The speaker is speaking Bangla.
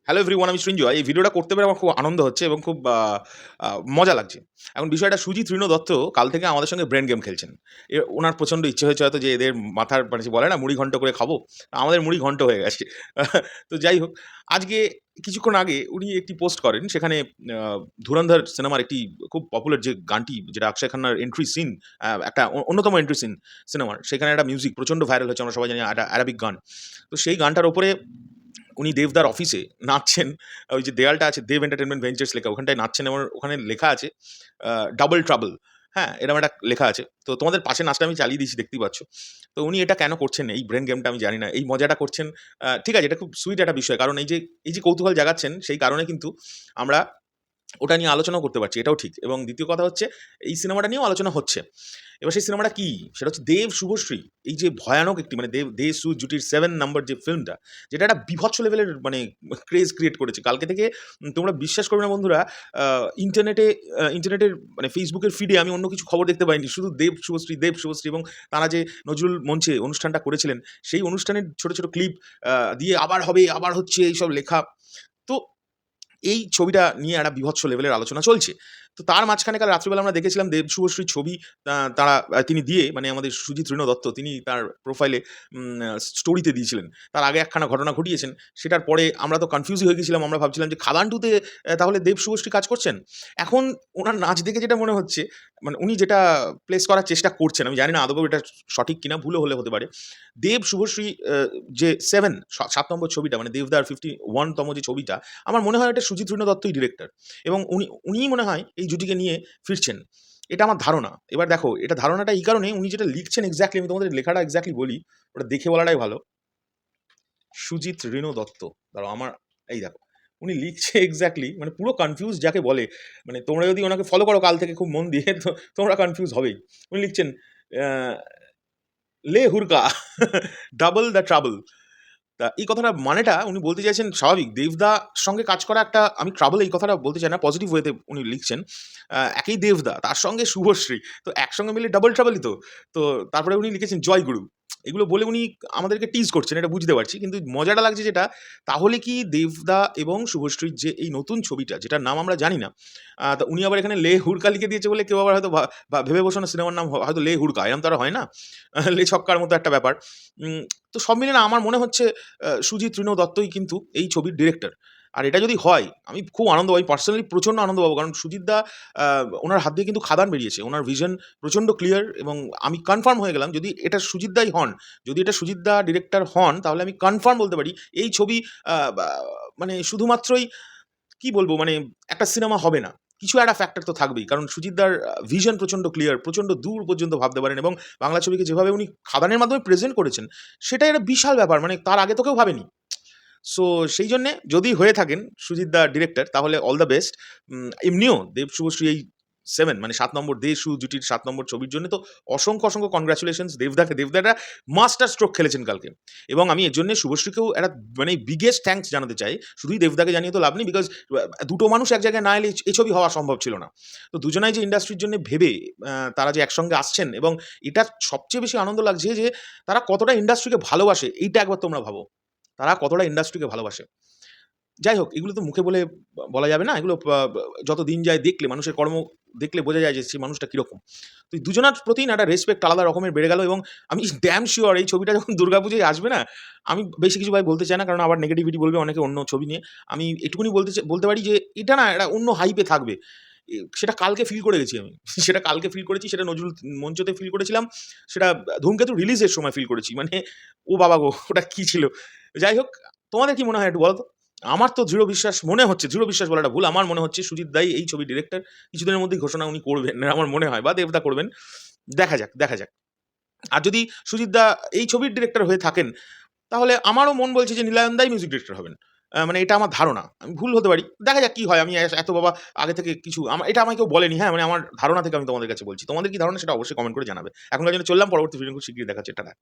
হ্যালো এভরিওয়ান, আমি সৃঞ্জয়। এই ভিডিওটা করতে পেরে আমার খুব আনন্দ হচ্ছে এবং খুব মজা লাগছে। এখন বিষয়টা সুজিত ঋণ দত্ত কাল থেকে আমাদের সঙ্গে ব্রেন গেম খেলছেন। ওনার প্রচণ্ড ইচ্ছে হয়েছে হয়তো যে এদের মাথার মানে যে বলে না মুড়ি ঘন্ট করে খাবো, আমাদের মুড়ি ঘন্ট হয়ে গেছে। তো যাই হোক, আজকে কিছুক্ষণ আগে উনি একটি পোস্ট করেন সেখানে আ 'ধুরন্ধর' সিনেমার একটি খুব পপুলার যে গানটি যেটা অক্ষয় খান্নার এন্ট্রি সিন, একটা অন্যতম এন্ট্রি সিন সিনেমার। সেখানে একটা মিউজিক প্রচণ্ড ভাইরাল হয়েছে, আমরা সবাই জানি একটা অ্যারাবিক গান। তো সেই গানটার উপরে উনি দেবদার অফিসে নাচছেন। ওই যে দেয়ালটা আছে দেব এন্টারটেইনমেন্ট ভেঞ্চার্স লেখা, ওখানটায় নাচছেন এবং ওখানে লেখা আছে ডাবল ট্রাবল। হ্যাঁ? এরকম একটা লেখা আছে। তো তোমাদের পাশে নাচটা আমি চালিয়ে দিয়েছি, দেখতেই পাচ্ছ। তো উনি এটা কেন করছেন এই ব্রেইন গেমটা আমি জানি না। এই মজাটা করছেন, ঠিক আছে, এটা খুব সুইট একটা বিষয়। কারণ এই যে কৌতূহল জাগাচ্ছেন সেই কারণে কিন্তু আমরা ওটা নিয়ে আলোচনাও করতে পারছি, এটাও ঠিক। এবং দ্বিতীয় কথা হচ্ছে এই সিনেমাটা নিয়েও আলোচনা হচ্ছে। এবার সেই সিনেমাটা কি? সেটা হচ্ছে দেব শুভশ্রী। এই যে ভয়ানক একটি মানে দেব সু জুটির 7 নাম্বার যে ফিল্মটা, যেটা একটা বীভৎস লেভেলের মানে ক্রেজ ক্রিয়েট করেছে। কালকে থেকে তোমরা বিশ্বাস করবে না বন্ধুরা, আ ইন্টারনেটে ইন্টারনেটের মানে ফেসবুকের ফিডে আমি অন্য কিছু খবর দেখতে পাইনি। শুধু দেব শুভশ্রী এবং তারা যে নজরুল মঞ্চে অনুষ্ঠানটা করেছিলেন, সেই অনুষ্ঠানের ছোট, ছোট ক্লিপ দিয়ে আবার হবে, আবার হচ্ছে এইসব লেখা। তো এই ছবিটা নিয়ে একটা বীভৎস লেভেলের আলোচনা চলছে। তো তার মাঝখানে কাল রাত্রিবেলা আমরা দেখেছিলাম দেব শুভশ্রীর ছবি, তারা তিনি দিয়ে মানে আমাদের সুজিত ঋণ দত্ত তিনি তার প্রোফাইলে স্টোরিতে দিয়েছিলেন। তার আগে একখানা ঘটনা ঘটিয়েছেন। সেটার পরে আমরা তো কনফিউজই হয়ে গেছিলাম। আমরা ভাবছিলাম যে খাদান 2 তে তাহলে দেব শুভশ্রী কাজ করছেন? এখন উনার নাচ দেখে যেটা মনে হচ্ছে, মানে উনি যেটা প্লেস করার চেষ্টা করছেন, আমি জানি না আদৌ এটা সঠিক কিনা, ভুলও হলে হতে পারে। দেব শুভশ্রী যে 7 নম্বর ছবিটা মানে দেবদার 51 তম যে ছবিটা, আমার মনে হয় এটা সুজিত ঋণ দত্তই ডিরেক্টর এবং উনিই মনে হয় এই জুটিকে নিয়ে ফিরছেন। এটা আমার ধারণা। এবার দেখো, এটা ধারণাটা এই কারণেই উনি যেটা লিখছেন এক্সাক্টলি আমি তোমাদের লেখাটা এক্সাক্টলি বলি, ওটা দেখে বলাটাই ভালো। সুজিত ঋণ দত্ত। দাঁড়াও আমার এই দেখো। উনি লিখছে এক্সাক্টলি মানে পুরো কনফিউজ যাকে বলে, মানে তোমরা যদি ওনাকে ফলো করো কাল থেকে খুব মন দিয়ে তো তোমরা কনফিউজ হবেই। উনি লিখছেন আ "লে হুরকা ডাবল দ্য ট্রাবল।" তা এই কথাটার মানেটা উনি বলতে চাইছেন স্বাভাবিক। দেবদার সঙ্গে কাজ করা একটা, আমি ট্রাবল এই কথাটা বলতে চাই না, পজিটিভ ওয়েতে উনি লিখছেন। একেই দেবদা, তার সঙ্গে শুভশ্রী। তো একসঙ্গে মিলে ডাবল ট্রাবলই তো। তো তারপরে উনি লিখেছেন জয়গুরু। এগুলো বলে উনি আমাদেরকে টিজ করছেন, এটা বুঝতে পারছি। কিন্তু মজাটা লাগছে যেটা, তাহলে কি দেবদা এবং শুভশ্রীর যে এই নতুন ছবিটা, যেটার নাম আমরা জানি না, তা উনি আবার এখানে লে হুড়কা লিখে দিয়েছে বলে কেউ আবার হয়তো ভেবে বসো না সিনেমার নাম হয়তো লে হুড়কা। এরম তো আর হয় না? লে ছক্কার মতো একটা ব্যাপার। তো সব মিলিয়ে না আমার মনে হচ্ছে সুজিত ঋণ দত্তই কিন্তু এই ছবির ডিরেক্টর। আর এটা যদি হয়, আমি খুব আনন্দ পাবো। আমি পার্সোনালি প্রচন্ড আনন্দ পাবো। কারণ সুজিত দা, আ উনার হাত দিয়ে কিন্তু খাদান বেরিয়েছে। উনার ভিশন প্রচন্ড ক্লিয়ার এবং আমি কনফার্ম হয়ে গেলাম যদি এটা সুজিত দাই হন, যদি এটা সুজিত দা ডিরেক্টর হন, তাহলে আমি কনফার্ম বলতে পারি এই ছবি বা মানে শুধুমাত্রই কি বলবো মানে একটা সিনেমা হবে না। কিছু একটা ফ্যাক্টর তো থাকবেই। কারণ সুজিতদার ভিশন প্রচন্ড ক্লিয়ার, প্রচন্ড দূর পর্যন্ত ভাবতে পারেন এবং বাংলা ছবিকে যেভাবে উনি খাদানের মাধ্যমে প্রেজেন্ট করেছেন, সেটাই একটা বিশাল ব্যাপার। মানে তার আগে তো কেউ ভাবেনি। সো সেই জন্যে যদি হয়ে থাকেন সুজিত দা ডিরেক্টর, তাহলে অল দ্য বেস্ট। এমনিও দেব শুভশ্রী এই 7 মানে ৭ নম্বর দে-সু জুটির ৭ নম্বর ছবির জন্য তো অসংখ্য, অসংখ্য কনগ্রাচুলেশনস দেবদাকে। দেবদা একটা মাস্টার স্ট্রোক খেলেছেন কালকে। এবং আমি এর জন্যে শুভশ্রীকেও একটা মানে বিগেস্ট থ্যাংকস জানাতে চাই। শুধুই দেবদাকে জানিয়ে তো লাভ নেই, বিকজ দুটো মানুষ এক জায়গায় না এলে এই ছবি হওয়া সম্ভব ছিল না। তো দুজনাই যে ইন্ডাস্ট্রির জন্য ভেবে তারা যে একসঙ্গে আসছেন এবং এটা সবচেয়ে বেশি আনন্দ লাগছে যে তারা কতটা ইন্ডাস্ট্রিকে ভালোবাসে, এইটা একবার তোমরা ভাবো। তারা কতটা ইন্ডাস্ট্রিকে ভালোবাসে। যাই হোক, এগুলো তো মুখে বলে বলা যাবে না। এগুলো যত দিন যায় দেখলে, মানুষের কর্ম দেখলে বোঝা যায় যে সেই মানুষটা কিরকম। তো এই দুজনার প্রতি না একটা রেসপেক্ট আলাদা রকমের বেড়ে গেল এবং আমি ড্যাম সিউর এই ছবিটা যখন দুর্গাপুজোয় আসবে না, আমি বেশি কিছু ভাই বলতে চাই না, কারণ আবার নেগেটিভিটি বলবে অনেকে অন্য ছবি নিয়ে। আমি এটুকুনি বলতে পারি যে এটা না একটা অন্য হাইপে থাকবে। সেটা কালকে ফিল করে গেছি আমি। সেটা কালকে ফিল করেছি, সেটা নজরুল মঞ্চতে ফিল করেছিলাম, সেটা ধূমকেতু রিলিজের সময় ফিল করেছি। মানে ও বাবা গো! ওটা কি ছিল? যাই হোক, তোমাদের কি মনে হয় একটু বলো তো? আমার তো দৃঢ় বিশ্বাস মনে হচ্ছে, দৃঢ় বিশ্বাস বলাটা ভুল। আমার মনে হচ্ছে সুজিত দাই এই ছবির ডিরেক্টর। কিছুদিনের মধ্যেই ঘোষণা উনি করবেন আমার মনে হয়, বা দেবদা করবেন। দেখা যাক, দেখা যাক। আর যদি সুজিত দা এই ছবির ডিরেক্টর হয়ে থাকেন, তাহলে আমারও মন বলছে যে নীলায়ন দাই মিউজিক ডিরেক্টর হবেন। মানে এটা আমার ধারণা। আমি ভুল হতে পারি। দেখা যাক কি হয়। আমি এত বাবা আগে থেকে কিছু এটা আমায় কেউ বলেনি, হ্যাঁ? মানে আমার ধারণা থেকে আমি তোমাদের কাছে বলছি। তোমাদের কি ধারণা সেটা অবশ্যই কমেন্ট করে জানাবে। এখনকার জন্য চললাম, পরবর্তী ভিডিও খুব শিগগিরই দেখা হচ্ছে। টাটা।